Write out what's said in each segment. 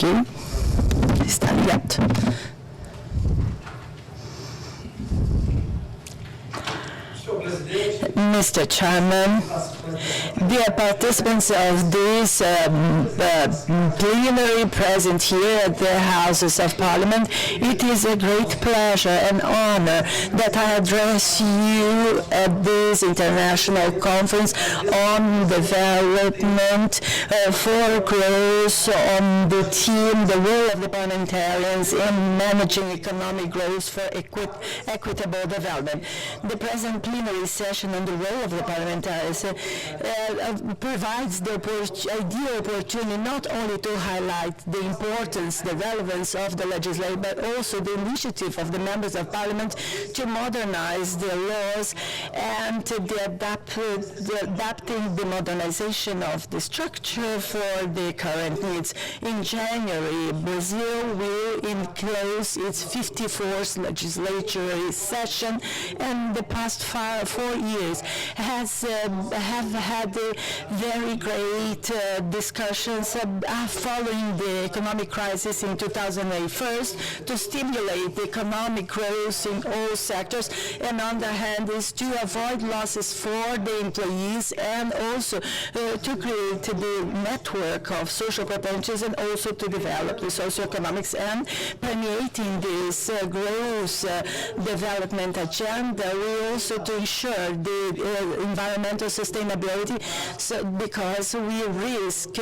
Brasil. Está ligado. Mr. Chairman, dear participants of this plenary present here at the Houses of Parliament, it is a great pleasure and honor that I address you at this international conference on development for growth, on the theme, the role of the parliamentarians in managing economic growth for equitable development. The present plenary session on the role of the parliamentarians provides the ideal opportunity not only to highlight the importance, the relevance of the legislature, but also the initiative of the members of parliament to modernize their laws and adapting the modernization of the structure for the current needs. In January, Brazil will close its 54th legislature session, and the past 4 years have had very great discussions following the economic crisis in 2008. First, to stimulate the economic growth in all sectors, and on the other hand is to avoid losses for the employees and also to create the network of social potentials and also to develop the socioeconomics and permeating this growth development agenda. We also to ensure the environmental sustainability, because we risk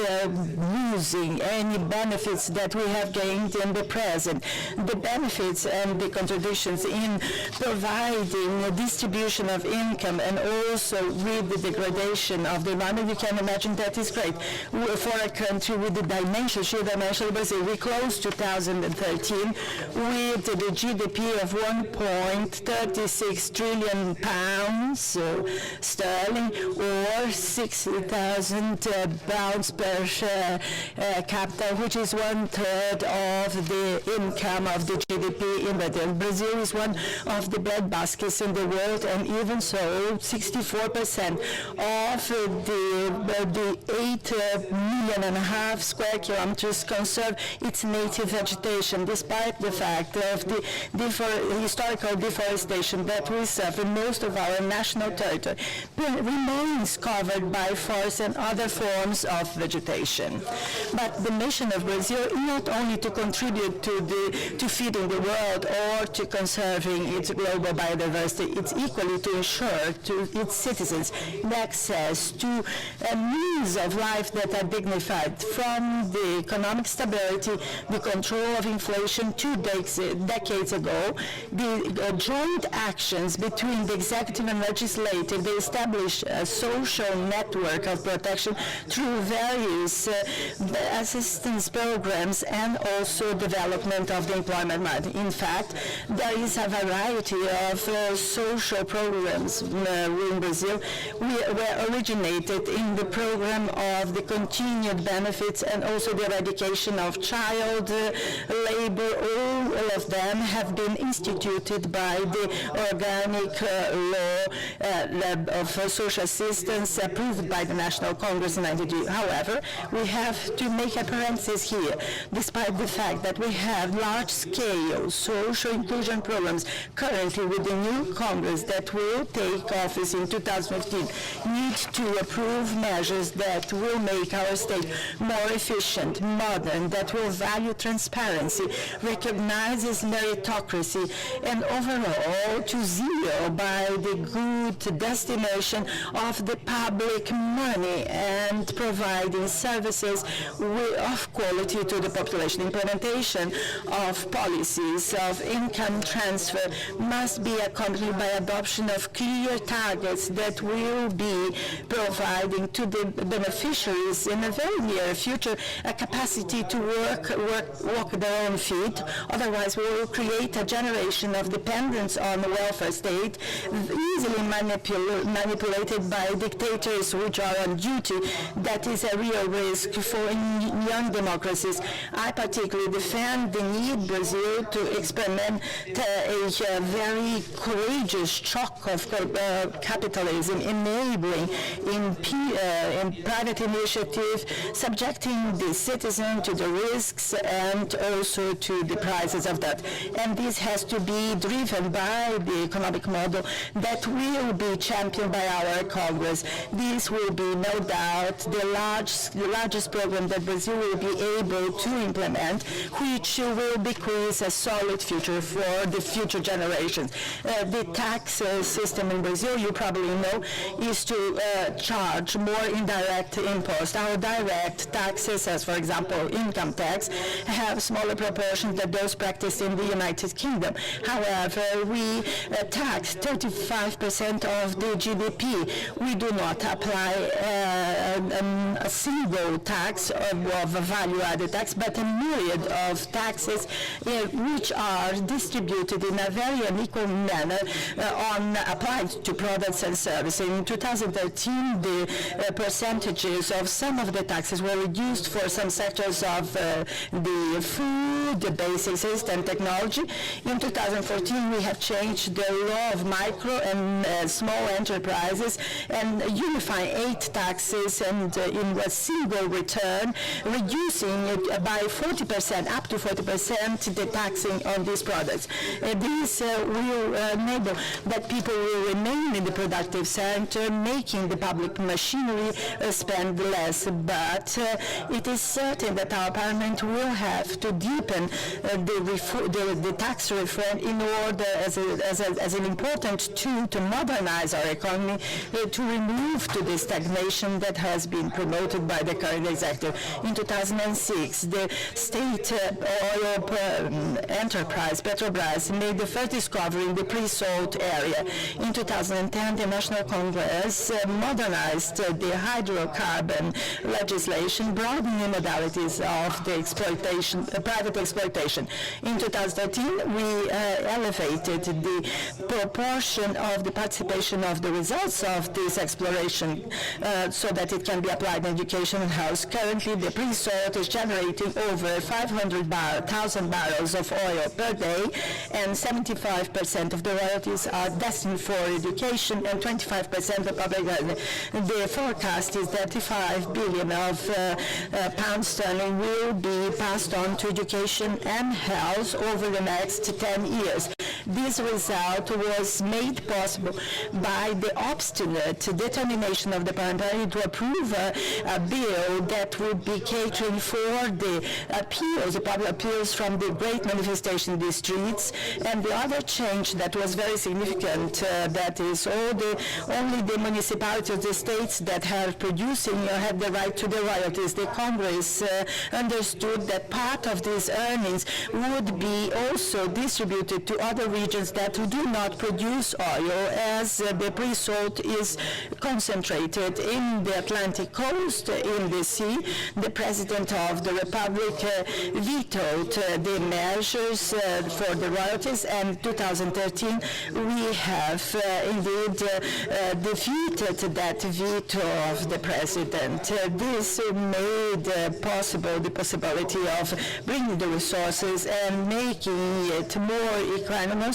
losing any benefits that we have gained in the present. The benefits and the contributions in providing a distribution of income and also with the degradation of the environment, you can imagine that is great. For a country with the sheer dimension of Brazil, we closed 2013 with the GDP of 1.36 trillion pounds sterling, or 60,000 pounds per share capital, which is 1/3 of the income of the GDP in Brazil. Brazil is one of the breadbaskets in the world, and even so, 64% of the 8.5 million square kilometers conserve its native vegetation, despite the fact of the historical deforestation that we suffer. Most of our national territory remains covered by forests and other forms of vegetation. But the mission of Brazil is not only to contribute to feeding the world or to conserving its global biodiversity, it's equally to ensure to its citizens access to means of life that are dignified, from the economic stability, the control of inflation 2 decades ago, the joint actions between the executive and legislative. They establish a social network of protection through various assistance programs and also development of the employment market. In fact, there is a variety of social programs in Brazil. We were originated in the program of the continued benefits and also the eradication of child labor. All of them have been instituted by the organic law of social assistance approved by the National Congress in 1992. However, we have to make a parenthesis here. Despite the fact that we have large-scale social inclusion programs currently with the new Congress that will take office in 2015, need to approve measures that will make our state more efficient, modern, that will value transparency, recognizes meritocracy, and overall to zeal by the good destination of the public money and providing services of quality to the population. Implementation of policies of income transfer must be accompanied by adoption of clear targets that will be providing to the beneficiaries in a very near future a capacity to walk their own feet. Otherwise, we will create a generation of dependence on the welfare state, easily manipulated by dictators terrorists which are on duty. That is a real risk for young democracies. I particularly defend the need Brazil to experiment a very courageous shock of capitalism, enabling in private initiative, subjecting the citizen to the risks and also to the prices of that. And this has to be driven by the economic model that will be championed by our Congress. This will be, no doubt, the largest program that Brazil will be able to implement, which will bequeath a solid future for the future generations. The tax system in Brazil, you probably know, is to charge more indirect imposts. Our direct taxes, as for example income tax, have smaller proportions than those practiced in the United Kingdom. However, we tax 35% of the GDP. We do not apply a single tax of a value-added tax, but a myriad of taxes which are distributed in a very unequal manner applied to products and services. In 2013, the percentages of some of the taxes were reduced for some sectors of the food, the basic system, technology. In 2014, we have changed the law of micro and small enterprises and unifying 8 taxes and in a single return, reducing it by 40%, up to 40%, the taxing on these products. This will enable that people will remain in the productive center, making the public machinery spend less. But it is certain that our Parliament will have to deepen the tax reform in order, as an important tool to modernize our economy, to remove to the stagnation that has been promoted by the current executive. In 2006, the state oil enterprise, Petrobras, made the first discovery in the pre-salt area. In 2010, the National Congress modernized the hydrocarbon legislation, broadening the modalities of the private exploitation. In 2013, we elevated the proportion of the participation of the results of this exploration so that it can be applied in education and health. Currently, the pre-salt is generating over 500,000 barrels of oil per day, and 75% of the royalties are destined for education and 25% of public health. The forecast is that 5 billion of pounds sterling will be passed on to education and health over the next 10 years. This result was made possible by the obstinate determination of the Parliamentary to approve a bill that would be catering for the appeals, the public appeals from the great manifestation in the streets. And the other change that was very significant, that is only the municipalities, the states that have producing have the right to the royalties. The Congress understood that part of these earnings would be also distributed to other regions that do not produce oil, as the pre-salt is concentrated in the Atlantic coast, in the sea. The President of the Republic vetoed the measures for the royalties, and in 2013 we have indeed defeated that veto of the President. This made possible the possibility of bringing the resources and making it more equanimous,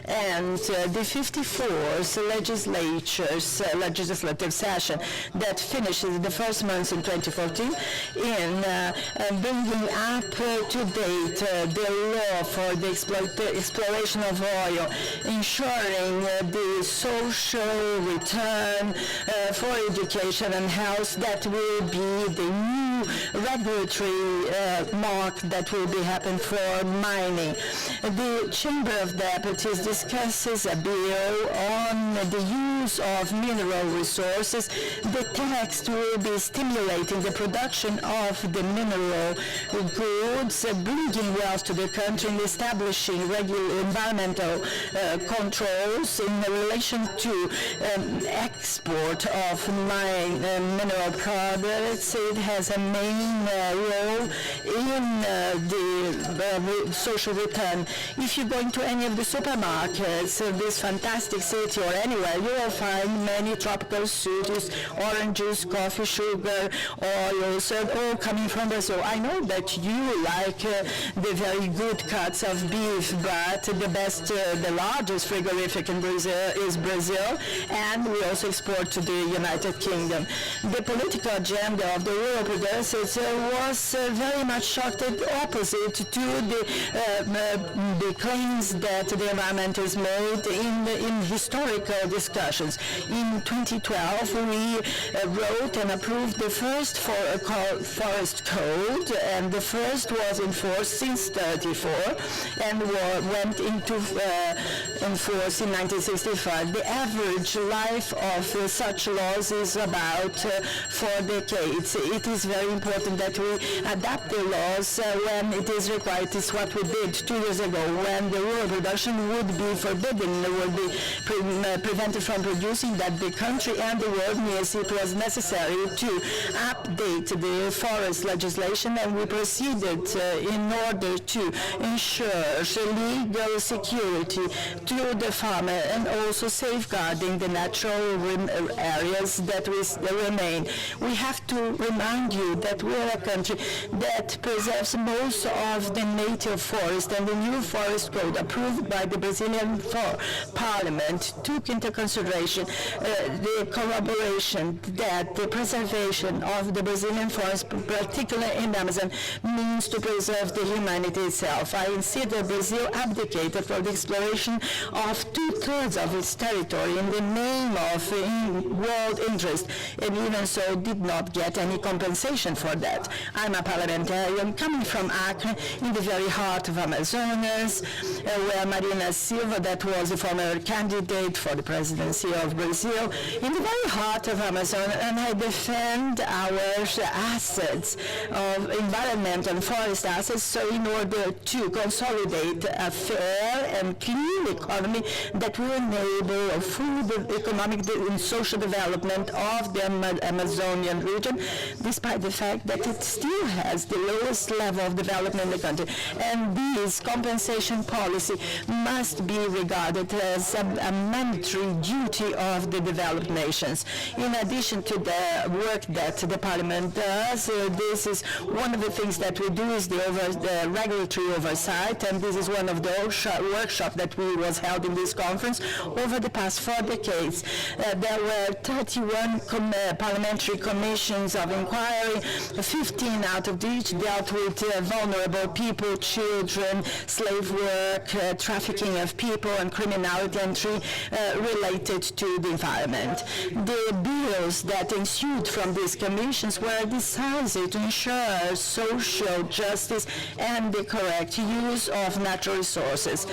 and the 54th legislative session that finishes the first month in 2014 in bringing up to date the law for the exploration of oil, ensuring the social return for education and health. That will be the new regulatory mark that will be happening for mining. The Chamber of Deputies discusses a bill on the use of mineral resources. The text will be stimulating the production of the mineral goods, bringing wealth to the country, and establishing regular environmental controls in relation to export of mineral products. It has a main role in the social return. If you go into any of the supermarkets of this fantastic city or anywhere, you will find many tropical fruits, oranges, coffee, sugar, oils, all coming from Brazil. I know that you like the very good cuts of beef, but the best, the largest frigorific in Brazil is Brazil, and we also export to the United Kingdom. The political agenda of the rural producers was very much shocked opposite to the claims that the environmentalists made in historical discussions. In 2012, we wrote and approved the first forest code, and the first was in force since 1934 and went into force in 1965. The average life of such laws is about 4 decades. It is very important that we adapt the laws when it is required. It's what we did 2 years ago when the rural production would be forbidden, would be prevented from producing, that the country and the world knew it was necessary to update the forest legislation, and we proceeded in order to ensure legal security to the farmer and also safeguarding the natural areas that remain. We have to remind you that we are a country that preserves most of the native forest, and the new forest code approved by the Brazilian Parliament took into consideration the corroboration that the preservation of the Brazilian forest, particularly in Amazon, means to preserve the humanity itself. I insist that Brazil abdicated for the exploration of 2/3 of its territory in the name of world interest, and even so did not get any compensation for that. I'm a parliamentarian coming from Acre, in the very heart of Amazonas, where Marina Silva, that was a former candidate for the presidency of Brazil, in the very heart of Amazon, and I defend our assets of environment and forest assets, so in order to consolidate a fair and clean economy that will enable full economic and social development of the Amazonian region, despite the fact that it still has the lowest level of development in the country. And this compensation policy must be regarded as a mandatory duty of the developed nations. In addition to the work that the Parliament does, this is one of the things that we do is the regulatory oversight, and this is one of the workshops that was held in this conference over the past 4 decades. There were 31 parliamentary commissions of inquiry, 15 out of which dealt with vulnerable people, children, slave work, trafficking of people, and criminality, and 3 related to the environment. The bills that ensued from these commissions were decisive to ensure social justice and the correct use of natural resources.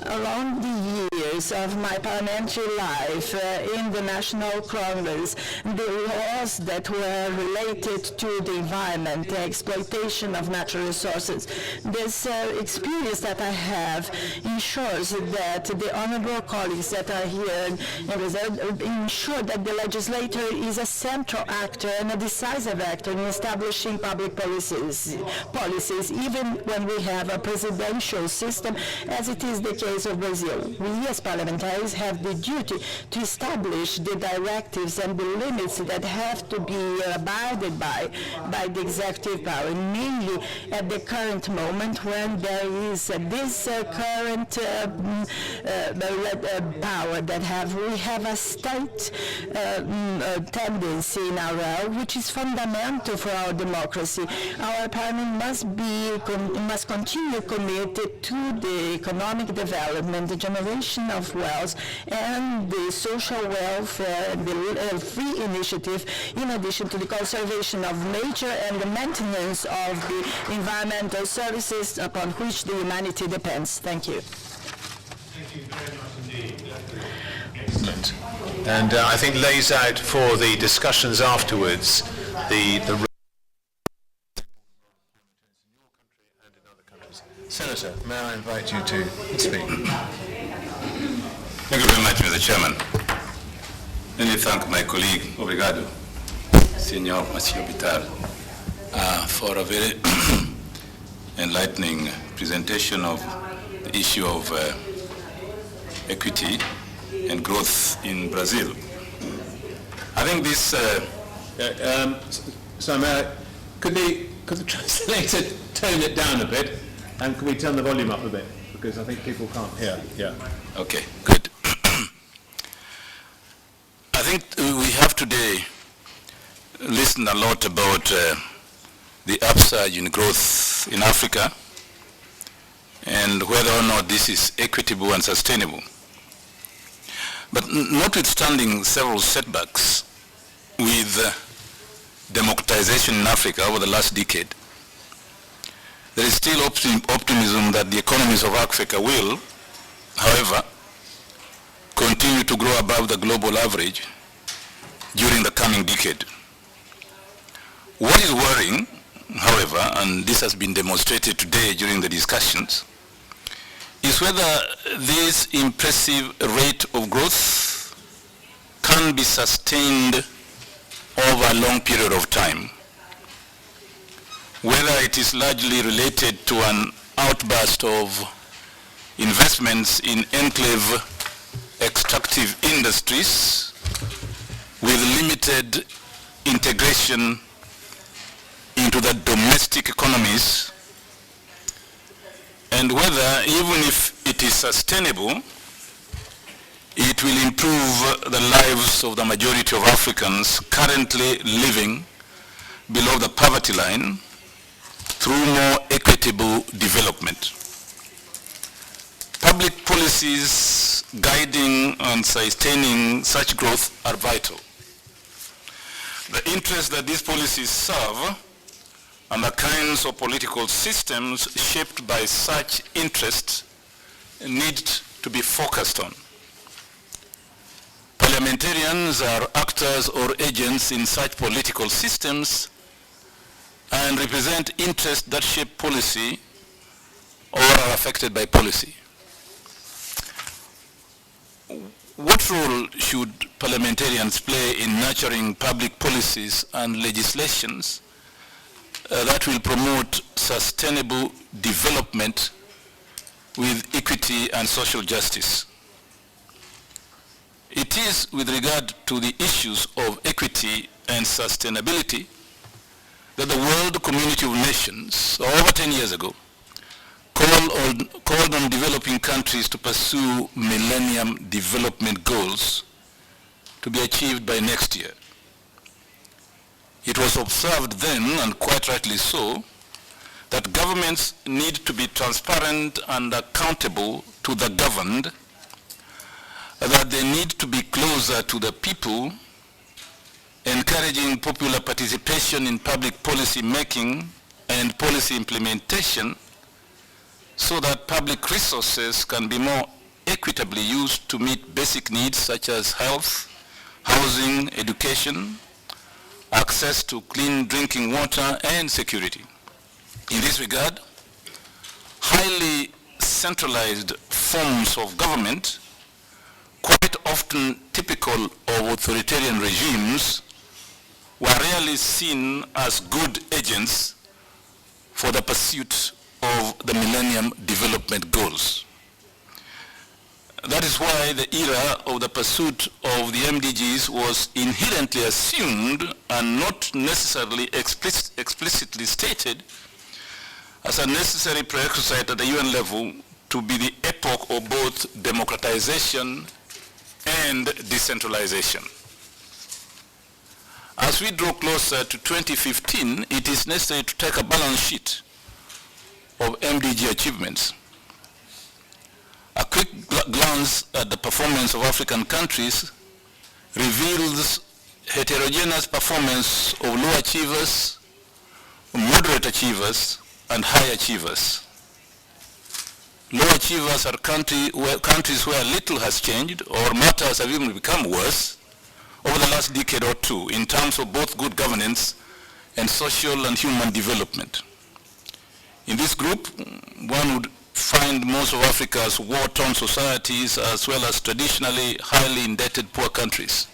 Along the years of my parliamentary life in the National Congress, the laws that were related to the environment, the exploitation of natural resources, this experience that I have ensures that the honorable colleagues that are here ensure that the legislator is a central actor and a decisive actor in establishing public policies, even when we have a presidential system, as it is the case of Brazil. We as parliamentarians have the duty to establish the directives and the limits that have to be abided by the executive power, mainly at the current moment when there is this current power that we have a state tendency in our realm, which is fundamental for our democracy. Our parliament must continue committed to the economic development, the generation of wealth, and the social welfare, the free initiative, in addition to the conservation of nature and the maintenance of the environmental services upon which the humanity depends. Thank you. Thank you very much indeed. Excellent. And I think lays out for the discussions afterwards the Senator, may I invite you to speak? Thank you very much, Mr. Chairman. Let me thank my colleague, obrigado, Senor Marcio Bittar, for a very enlightening presentation of the issue of equity and growth in Brazil. I think this... could the translator tone it down a bit, and can we turn the volume up a bit, because I think people can't hear. Yeah. Okay, good. I think we have today listened a lot about the upsurge in growth in Africa and whether or not this is equitable and sustainable. But notwithstanding several setbacks with democratization in Africa over the last decade, there is still optimism that the economies of Africa will, however, continue to grow above the global average during the coming decade. What is worrying, however, and this has been demonstrated today during the discussions, is whether this impressive rate of growth can be sustained over a long period of time, whether it is largely related to an outburst of investments in enclave extractive industries with limited integration into the domestic economies, and whether, even if it is sustainable, it will improve the lives of the majority of Africans currently living below the poverty line through more equitable development. Public policies guiding and sustaining such growth are vital. The interests that these policies serve and the kinds of political systems shaped by such interests need to be focused on. Parliamentarians are actors or agents in such political systems and represent interests that shape policy or are affected by policy. What role should parliamentarians play in nurturing public policies and legislations that will promote sustainable development with equity and social justice? It is with regard to the issues of equity and sustainability that the World Community of Nations, over 10 years ago, called on developing countries to pursue Millennium Development Goals to be achieved by next year. It was observed then, and quite rightly so, that governments need to be transparent and accountable to the governed, that they need to be closer to the people, encouraging popular participation in public policy making and policy implementation so that public resources can be more equitably used to meet basic needs such as health, housing, education, access to clean drinking water, and security. In this regard, highly centralized forms of government, quite often typical of authoritarian regimes, were rarely seen as good agents for the pursuit of the Millennium Development Goals. That is why the era of the pursuit of the MDGs was inherently assumed and not necessarily explicitly stated as a necessary prerequisite at the UN level to be the epoch of both democratization and decentralization. As we draw closer to 2015, it is necessary to take a balance sheet of MDG achievements. A quick glance at the performance of African countries reveals heterogeneous performance of low achievers, moderate achievers, and high achievers. Low achievers are countries where little has changed or matters have even become worse over the last decade or two in terms of both good governance and social and human development. In this group, one would find most of Africa's war-torn societies as well as traditionally highly indebted poor countries.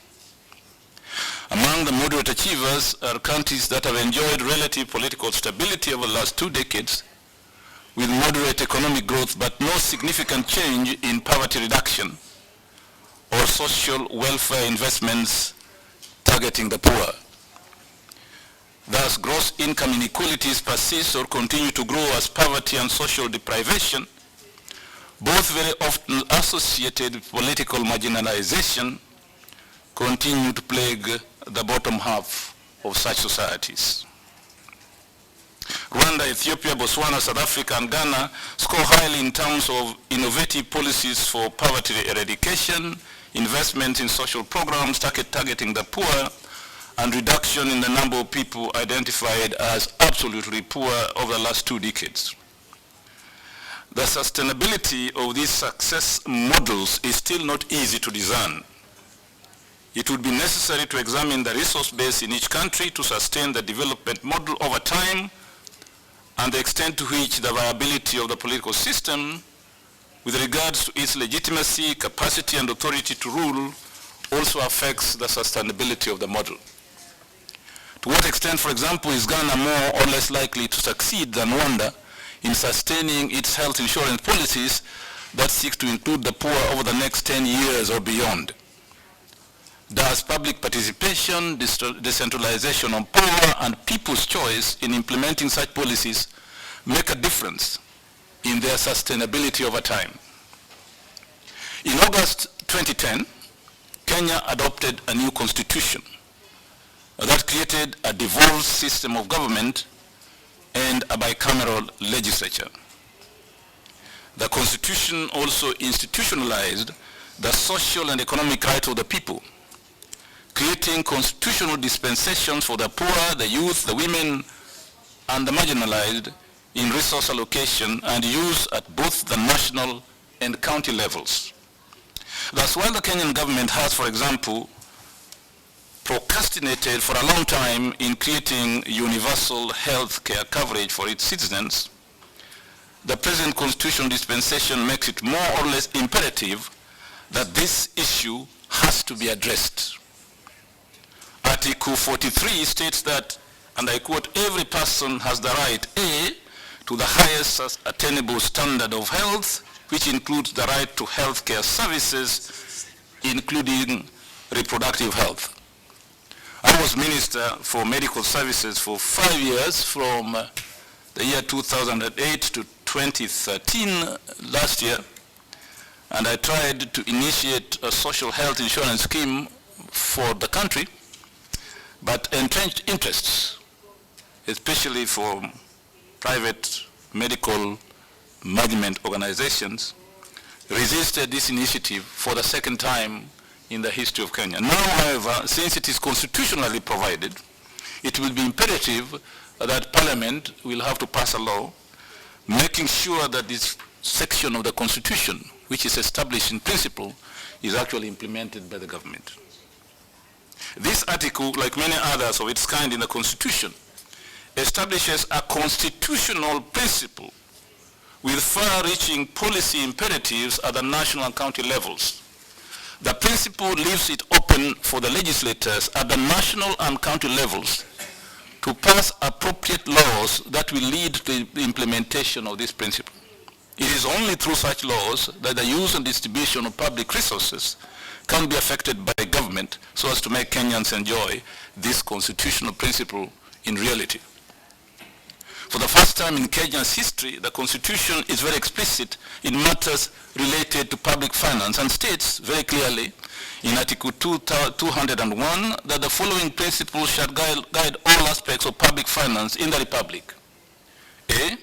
Among the moderate achievers are countries that have enjoyed relative political stability over the last 2 decades, with moderate economic growth but no significant change in poverty reduction or social welfare investments targeting the poor. Thus, gross income inequalities persist or continue to grow as poverty and social deprivation, both very often associated with political marginalization, continue to plague the bottom half of such societies. Rwanda, Ethiopia, Botswana, South Africa, and Ghana score highly in terms of innovative policies for poverty eradication, investment in social programs targeting the poor, and reduction in the number of people identified as absolutely poor over the last 2 decades. The sustainability of these success models is still not easy to discern. It would be necessary to examine the resource base in each country to sustain the development model over time and the extent to which the viability of the political system with regards to its legitimacy, capacity, and authority to rule also affects the sustainability of the model. To what extent, for example, is Ghana more or less likely to succeed than Rwanda in sustaining its health insurance policies that seek to include the poor over the next 10 years or beyond? Does public participation, decentralization of power, and people's choice in implementing such policies make a difference in their sustainability over time? In August 2010, Kenya adopted a new constitution that created a devolved system of government and a bicameral legislature. The constitution also institutionalized the social and economic rights of the people, creating constitutional dispensations for the poor, the youth, the women, and the marginalized in resource allocation and use at both the national and county levels. Thus, while the Kenyan government has, for example, procrastinated for a long time in creating universal health care coverage for its citizens, the present constitutional dispensation makes it more or less imperative that this issue has to be addressed. Article 43 states that, and I quote, every person has the right, A, to the highest attainable standard of health, which includes the right to health care services, including reproductive health. I was Minister for Medical Services for 5 years, from the year 2008 to 2013 last year, and I tried to initiate a social health insurance scheme for the country, but entrenched interests, especially for private medical management organizations, resisted this initiative for the second time in the history of Kenya. Now, however, since it is constitutionally provided, it will be imperative that Parliament will have to pass a law making sure that this section of the Constitution, which is established in principle, is actually implemented by the government. This article, like many others of its kind in the Constitution, establishes a constitutional principle with far-reaching policy imperatives at the national and county levels. The principle leaves it open for the legislators at the national and county levels to pass appropriate laws that will lead to the implementation of this principle. It is only through such laws that the use and distribution of public resources can be affected by government so as to make Kenyans enjoy this constitutional principle in reality. For the first time in Kenya's history, the Constitution is very explicit in matters related to public finance and states very clearly in Article 201 that the following principles shall guide all aspects of public finance in the Republic. A,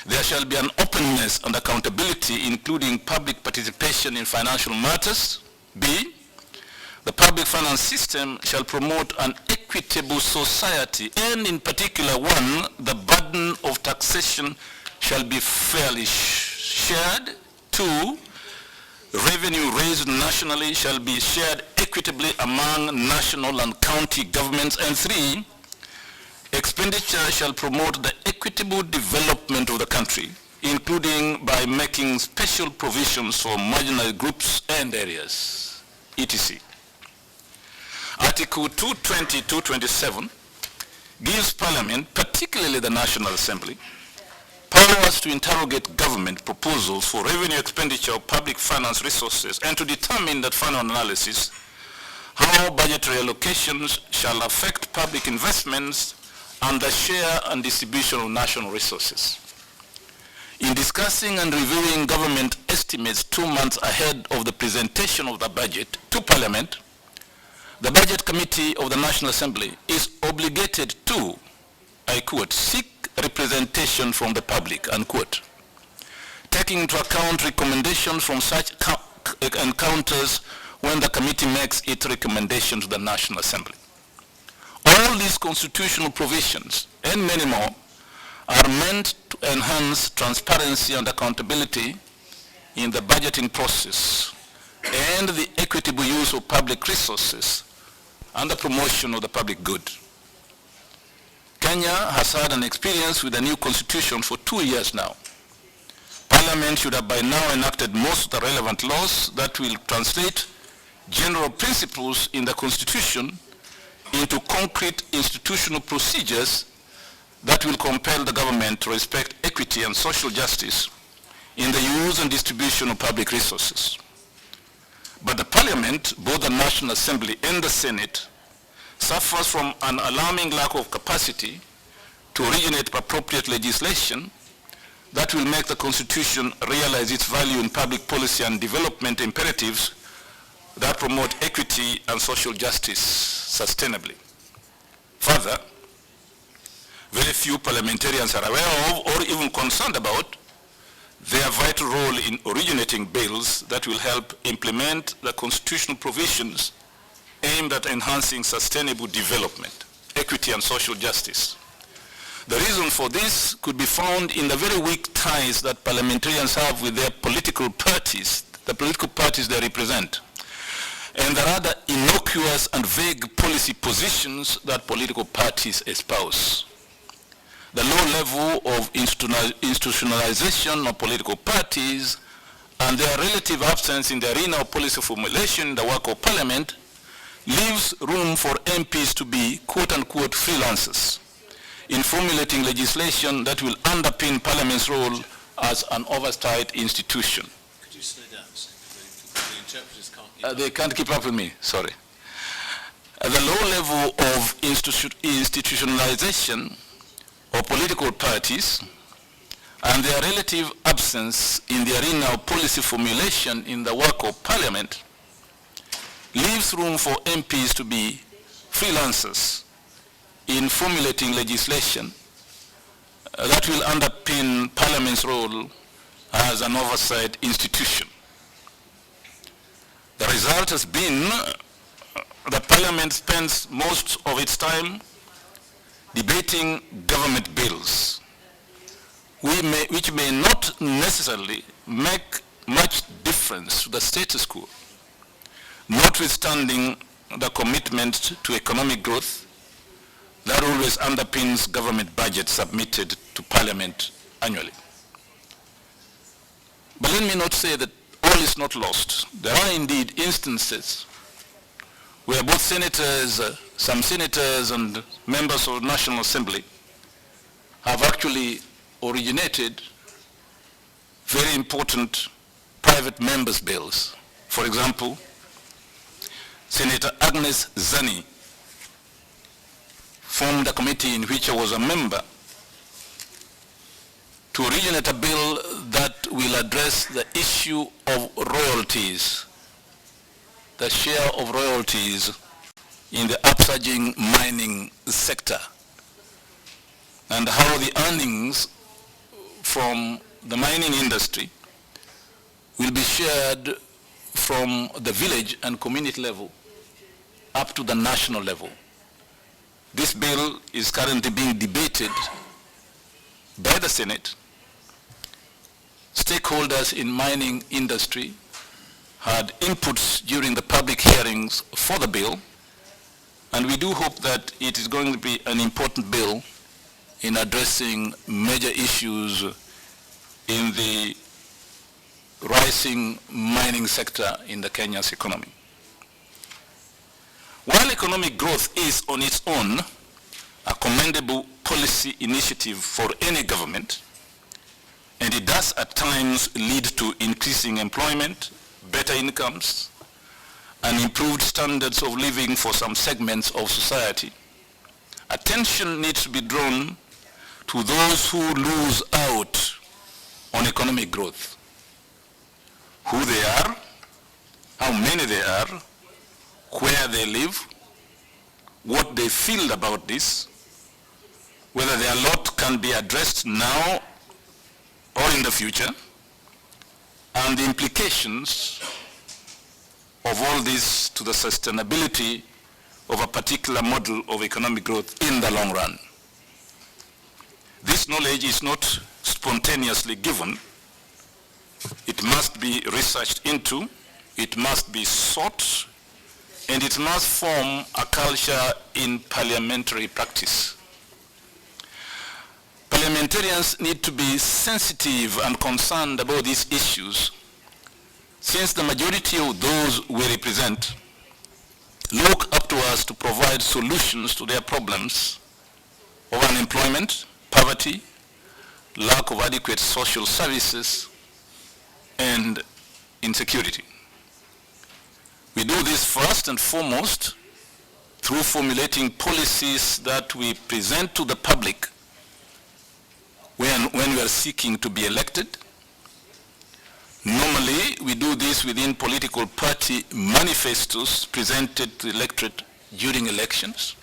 there shall be an openness and accountability, including public participation in financial matters. B, the public finance system shall promote an equitable society, and in particular, one, the burden of taxation shall be fairly shared. Two, revenue raised nationally shall be shared equitably among national and county governments. And three, expenditure shall promote the equitable development of the country, including by making special provisions for marginalized groups and areas, etc. Article 220-227 gives Parliament, particularly the National Assembly, powers to interrogate government proposals for revenue expenditure of public finance resources and to determine that final analysis how budgetary allocations shall affect public investments and the share and distribution of national resources. In discussing and reviewing government estimates 2 months ahead of the presentation of the budget to Parliament, the Budget Committee of the National Assembly is obligated to, I quote, seek representation from the public, unquote, taking into account recommendations from such encounters when the committee makes its recommendation to the National Assembly. All these constitutional provisions and many more are meant to enhance transparency and accountability in the budgeting process and the equitable use of public resources and the promotion of the public good. Kenya has had an experience with the new constitution for 2 years now. Parliament should have by now enacted most of the relevant laws that will translate general principles in the constitution into concrete institutional procedures that will compel the government to respect equity and social justice in the use and distribution of public resources. But the Parliament, both the National Assembly and the Senate, suffers from an alarming lack of capacity to originate appropriate legislation that will make the Constitution realize its value in public policy and development imperatives that promote equity and social justice sustainably. Further, very few parliamentarians are aware of or even concerned about their vital role in originating bills that will help implement the constitutional provisions aimed at enhancing sustainable development, equity and social justice. The reason for this could be found in the very weak ties that parliamentarians have with their political parties, the political parties they represent, and the rather innocuous and vague policy positions that political parties espouse. The low level of institutionalization of political parties and their relative absence in the arena of policy formulation in the work of Parliament leaves room for MPs to be quote-unquote freelancers in formulating legislation that will underpin Parliament's role as an oversight institution. Could you slow down? The interpreters can't keep up. They can't keep up with me, sorry. The low level of institutionalization of political parties and their relative absence in the arena of policy formulation in the work of Parliament leaves room for MPs to be freelancers in formulating legislation that will underpin Parliament's role as an oversight institution. The result has been that Parliament spends most of its time debating government bills, which may not necessarily make much difference to the status quo, notwithstanding the commitment to economic growth that always underpins government budgets submitted to Parliament annually. But let me not say that all is not lost. There are indeed instances where both senators, some senators and members of the National Assembly have actually originated very important private members' bills. For example, Senator Agnes Zani formed a committee in which I was a member to originate a bill that will address the issue of royalties, the share of royalties in the upsurging mining sector, and how the earnings from the mining industry will be shared from the village and community level up to the national level. This bill is currently being debated by the Senate. Stakeholders in mining industry had inputs during the public hearings for the bill, and we do hope that it is going to be an important bill in addressing major issues in the rising mining sector in the Kenya's economy. While economic growth is on its own a commendable policy initiative for any government, and it does at times lead to increasing employment, better incomes, and improved standards of living for some segments of society, attention needs to be drawn to those who lose out on economic growth. Who they are, how many they are, where they live, what they feel about this, whether their lot can be addressed now or in the future, and the implications of all this to the sustainability of a particular model of economic growth in the long run. This knowledge is not spontaneously given. It must be researched into, it must be sought, and it must form a culture in parliamentary practice. Parliamentarians need to be sensitive and concerned about these issues, since the majority of those we represent look up to us to provide solutions to their problems of unemployment, poverty, lack of adequate social services, and insecurity. We do this first and foremost through formulating policies that we present to the public when we are seeking to be elected. Normally, we do this within political party manifestos presented to the electorate during elections.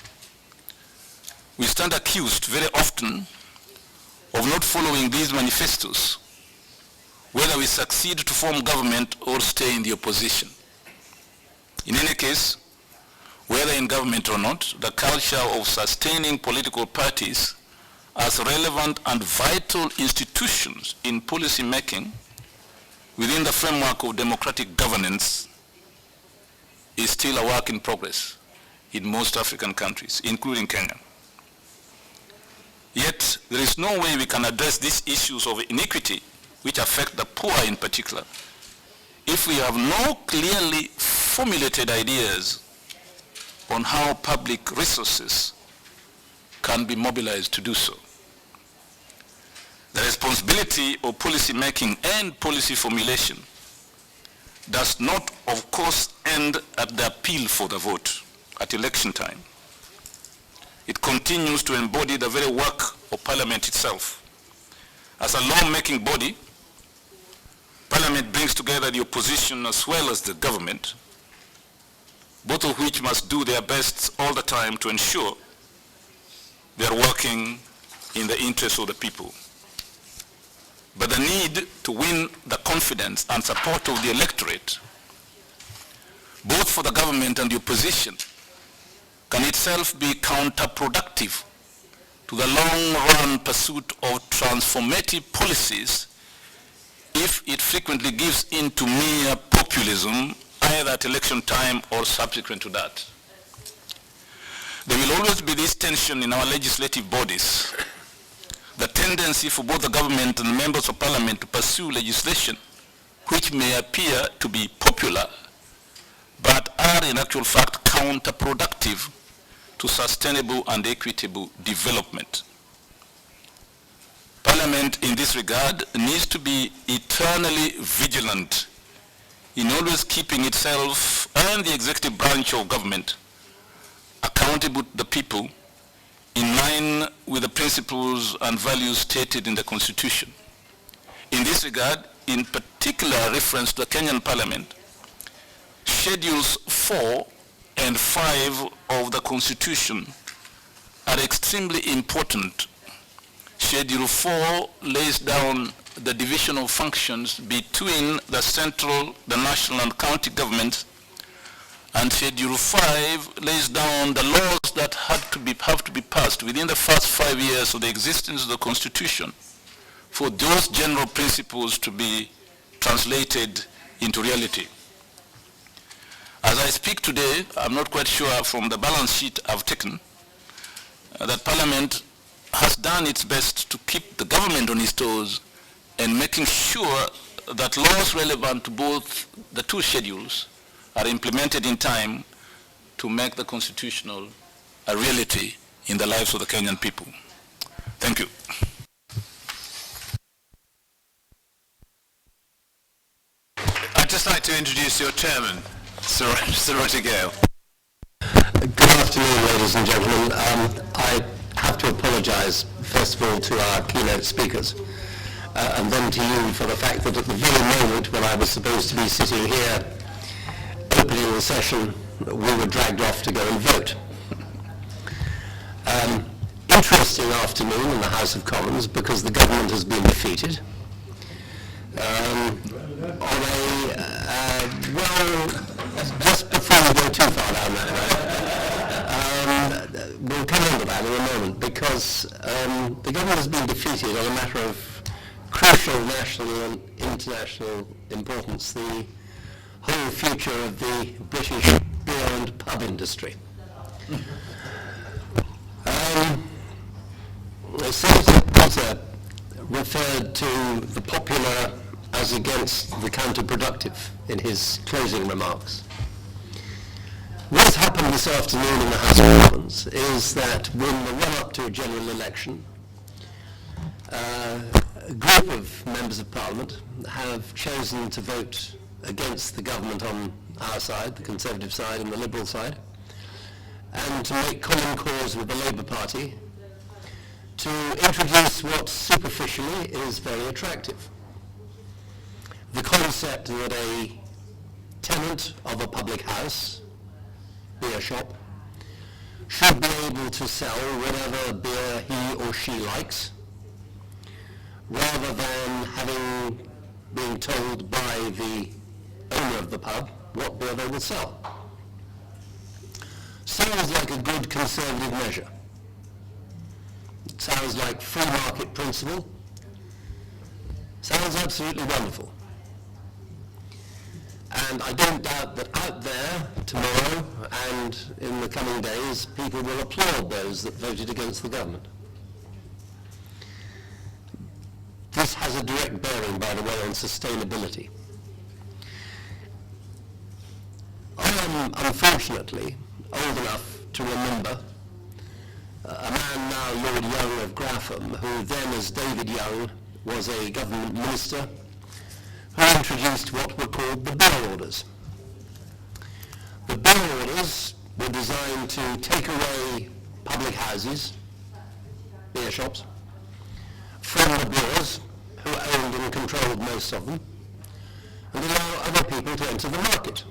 We stand accused very often of not following these manifestos, whether we succeed to form government or stay in the opposition. In any case, whether in government or not, the culture of sustaining political parties as relevant and vital institutions in policy making within the framework of democratic governance is still a work in progress in most African countries, including Kenya. Yet, there is no way we can address these issues of inequity, which affect the poor in particular, if we have no clearly formulated ideas on how public resources can be mobilized to do so. The responsibility of policy making and policy formulation does not, of course, end at the appeal for the vote at election time. It continues to embody the very work of Parliament itself. As a law-making body, Parliament brings together the opposition as well as the government, both of which must do their best all the time to ensure they are working in the interest of the people. But the need to win the confidence and support of the electorate, both for the government and the opposition, can itself be counterproductive to the long-run pursuit of transformative policies if it frequently gives in to mere populism, either at election time or subsequent to that. There will always be this tension in our legislative bodies, the tendency for both the government and members of Parliament to pursue legislation which may appear to be popular, but are in actual fact counterproductive to sustainable and equitable development. Parliament in this regard needs to be eternally vigilant in always keeping itself and the executive branch of government accountable to the people in line with the principles and values stated in the Constitution. In this regard, in particular reference to the Kenyan Parliament, Schedules 4 and 5 of the Constitution are extremely important. Schedule 4 lays down the division of functions between the central, the national and county governments, and Schedule 5 lays down the laws that have to be passed within the first 5 years of the existence of the Constitution for those general principles to be translated into reality. As I speak today, I'm not quite sure from the balance sheet I've taken that Parliament has done its best to keep the government on its toes and making sure that laws relevant to both the two schedules are implemented in time to make the constitutional a reality in the lives of the Kenyan people. Thank you. I'd just like to introduce your chairman, Sir Gale. Good afternoon, ladies and gentlemen. I have to apologise, first of all, to our keynote speakers, and then to you for the fact that at the very moment when I was supposed to be sitting here opening the session, we were dragged off to go and vote. Interesting afternoon in the House of Commons because the government has been defeated. Just before we go too far down that road, we'll come on to that in a moment because the government has been defeated on a matter of crucial national and international importance, the whole future of the British beer and pub industry. Senator Bittar referred to the popular as against the counterproductive in his closing remarks. What's happened this afternoon in the House of Commons is that in the run-up to a general election, a group of members of Parliament have chosen to vote against the government on our side, the Conservative side and the Liberal side, and to make common cause with the Labour Party to introduce what superficially is very attractive. The concept that a tenant of a public house, beer shop, should be able to sell whatever beer he or she likes, rather than having been told by the owner of the pub what beer they will sell. Sounds like a good Conservative measure. It sounds like free market principle. Sounds absolutely wonderful. And I don't doubt that out there tomorrow and in the coming days, people will applaud those that voted against the government. This has a direct bearing, by the way, on sustainability. I am, unfortunately, old enough to remember a man now Lord Young of Graffham, who then as David Young was a government minister, who introduced what were called the beer orders. The beer orders were designed to take away public houses, beer shops, from the brewers who owned and controlled most of them, and allow other people to enter the market.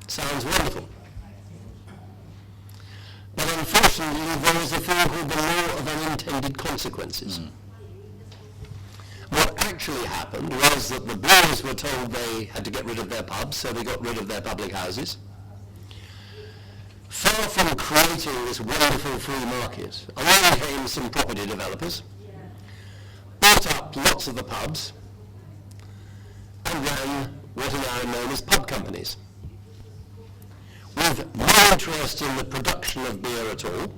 Sounds wonderful. But unfortunately, there is a thing called the law of unintended consequences. What actually happened was that the brewers were told they had to get rid of their pubs, so they got rid of their public houses. Far from creating this wonderful free market, along came some property developers, bought up lots of the pubs, and ran what are now known as pub companies, with no interest in the production of beer at all,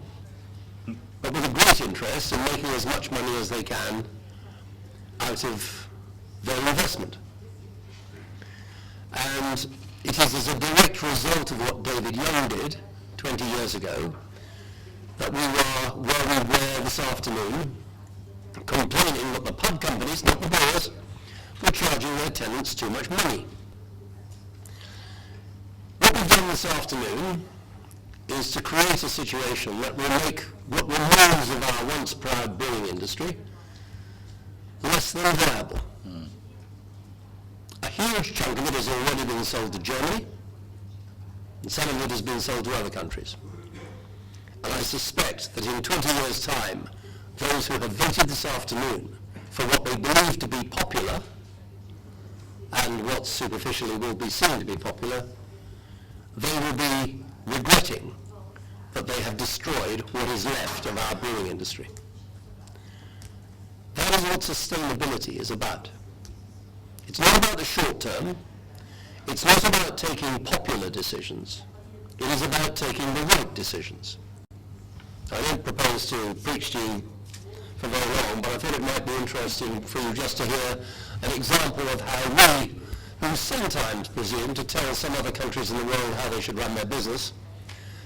but with a great interest in making as much money as they can out of their investment. And it is as a direct result of what David Young did 20 years ago that we were where we were this afternoon, complaining that the pub companies, not the brewers, were charging their tenants too much money. What we've done this afternoon is to create a situation that will make what remains of our once proud brewing industry less than viable. A huge chunk of it has already been sold to Germany, and some of it has been sold to other countries. And I suspect that in 20 years' time, those who have voted this afternoon for what they believe to be popular, and what superficially will be seen to be popular, they will be regretting that they have destroyed what is left of our brewing industry. That is what sustainability is about. It's not about the short term. It's not about taking popular decisions. It is about taking the right decisions. I don't propose to preach to you for very long, but I thought it might be interesting for you just to hear an example of how we who sometimes presume to tell some other countries in the world how they should run their business,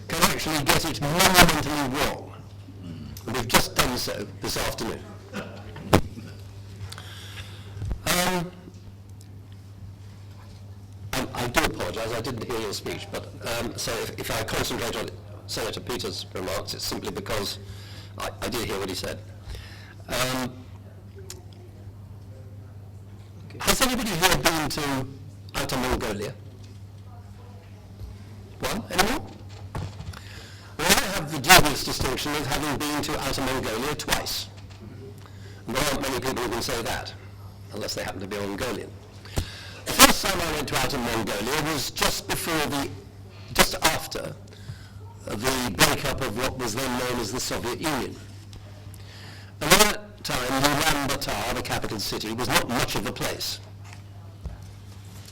can actually get it monumentally wrong. And we've just done so this afternoon. I do apologise, I didn't hear your speech, but so if I concentrate on Senator Peters' remarks, it's simply because I did hear what he said. Has anybody here been to Outer Mongolia? One? Anyone? Well, I have the dubious distinction of having been to Outer Mongolia twice. And there aren't many people who can say that, unless they happen to be Mongolian. The first time I went to Outer Mongolia was just after the breakup of what was then known as the Soviet Union. And at that time, Ulaanbaatar, the capital city, was not much of a place.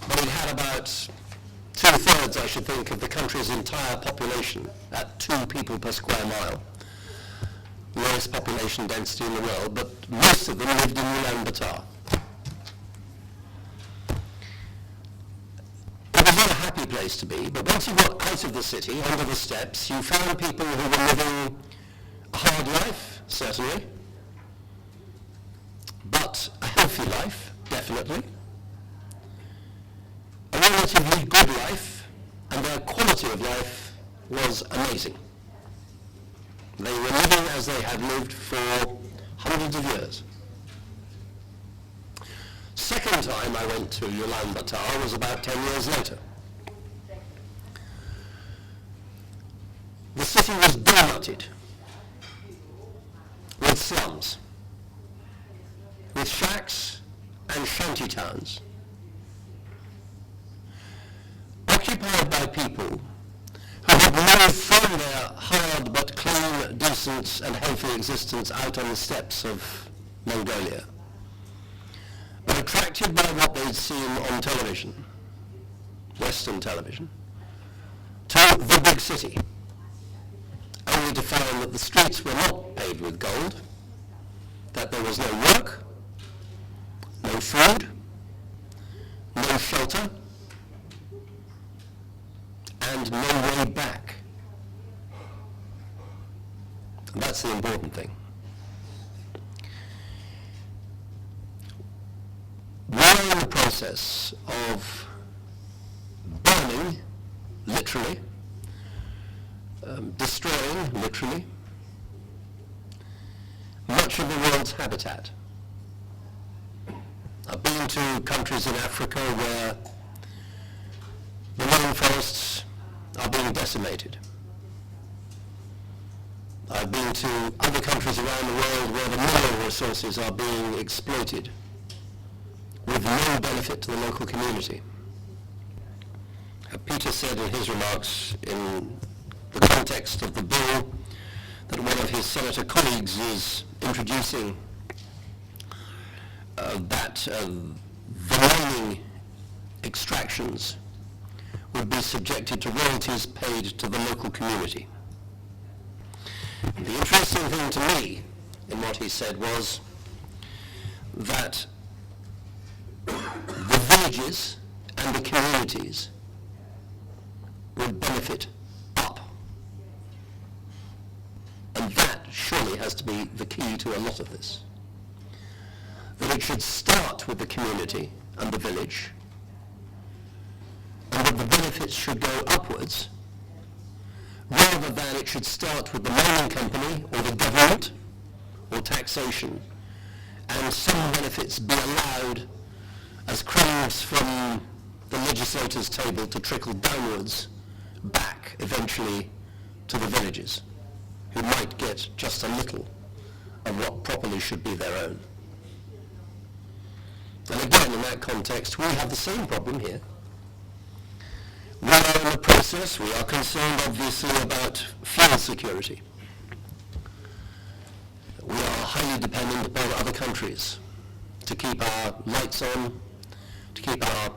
But it had about 2/3, I should think, of the country's entire population at 2 people per square mile. Lowest population density in the world, but most of them lived in Ulaanbaatar. It was not a happy place to be, but once you got out of the city, onto the steppes, you found people who were living a hard life, certainly, but a healthy life, definitely, a relatively good life, and their quality of life was amazing. They were living as they had lived for hundreds of years. Second time I went to Ulaanbaatar was about 10 years later. The city was donutted with slums, with shacks and shanty towns, occupied by people who had moved from their hard but clean, decent and healthy existence out on the steppes of Mongolia, but attracted by what they'd seen on television, Western television, to the big city, only to find that the streets were not paved with gold, that there was no work, no food, no shelter, and no way back. And that's the important thing. We are in the process of burning, literally, destroying, literally, much of the world's habitat. I've been to countries in Africa where the rainforests are being decimated. I've been to other countries around the world where the mineral resources are being exploited with no benefit to the local community. Peter said in his remarks in the context of the bill that one of his senator colleagues is introducing that the mining extractions would be subjected to royalties paid to the local community. The interesting thing to me in what he said was that the villages and the communities would benefit up. And that surely has to be the key to a lot of this. That it should start with the community and the village, and that the benefits should go upwards, rather than it should start with the mining company or the government or taxation, and some benefits be allowed as crumbs from the legislators' table to trickle downwards back eventually to the villages, who might get just a little of what properly should be their own. And again, in that context, we have the same problem here. We are in the process, we are concerned obviously about fuel security. We are highly dependent upon other countries to keep our lights on, to keep our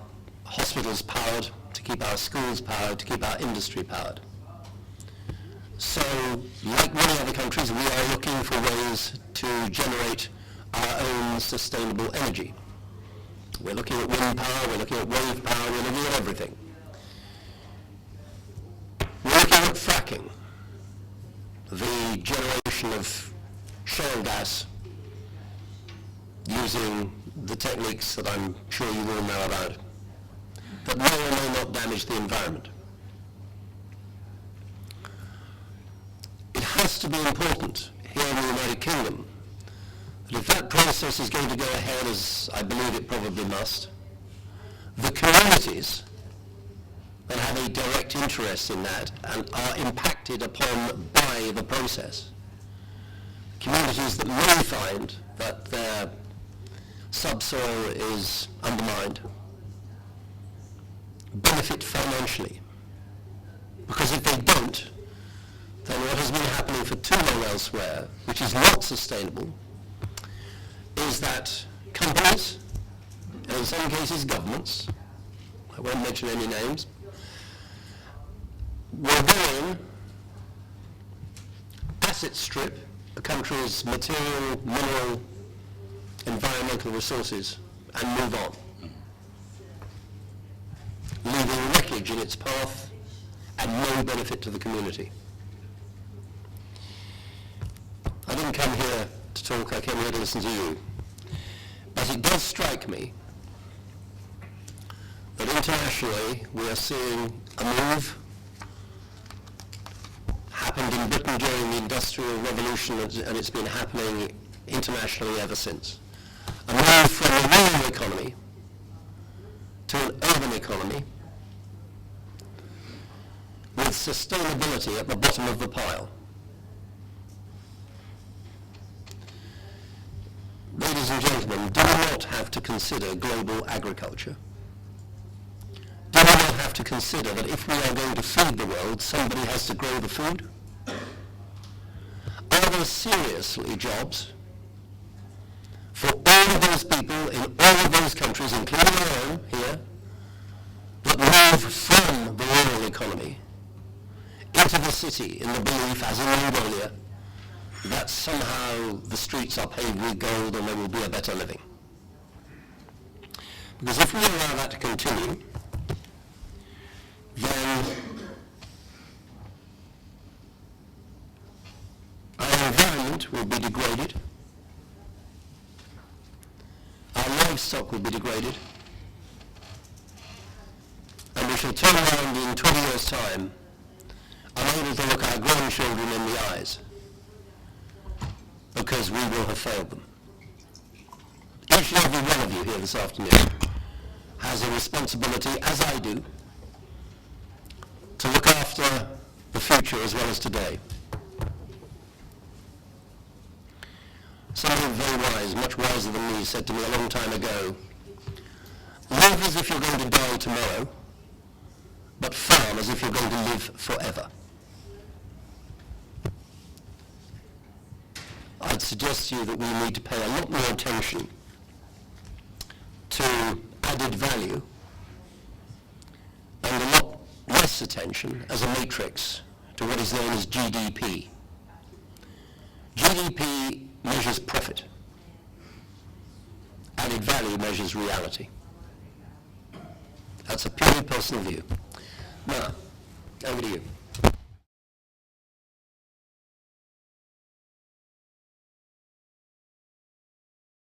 hospitals powered, to keep our schools powered, to keep our industry powered. So, like many other countries, we are looking for ways to generate our own sustainable energy. we're looking at wind power, we're looking at wave power, we're looking at everything. We're looking at fracking, the generation of shale gas using the techniques that I'm sure you all know about, that may or may not damage the environment. It has to be important here in the United Kingdom that if that process is going to go ahead, as I believe it probably must, the communities that have a direct interest in that and are impacted upon by the process, communities that may find that their subsoil is undermined, benefit financially. Because if they don't, then what has been happening for too long elsewhere, which is not sustainable, is that companies, and in some cases governments, I won't mention any names, will go in, asset strip a country's material, mineral, environmental resources and move on, leaving wreckage in its path and no benefit to the community. I didn't come here to talk, I came here to listen to you. But it does strike me that internationally we are seeing a move happened in Britain during the Industrial Revolution, and it's been happening internationally ever since. A move from a rural economy to an urban economy with sustainability at the bottom of the pile. Ladies and gentlemen, do we not have to consider global agriculture? Do we not have to consider that if we are going to feed the world, somebody has to grow the food? Are there seriously jobs for all of those people in all of those countries, including our own here, that move from the rural economy into the city in the belief, as in Mongolia, that somehow the streets are paved with gold and there will be a better living? Because if we allow that to continue, then our environment will be degraded, our livestock will be degraded, and we shall turn around in 20 years' time unable to look our grandchildren in the eyes because we will have failed them. Each and every one of you here this afternoon has a responsibility, as I do, to look after the future as well as today. Somebody very wise, much wiser than me, said to me a long time ago, live as if you're going to die tomorrow, but farm as if you're going to live forever. I'd suggest to you that we need to pay a lot more attention to added value and a lot less attention as a matrix to what is known as GDP. GDP measures profit. Added value measures reality. That's a purely personal view. Now, over to you.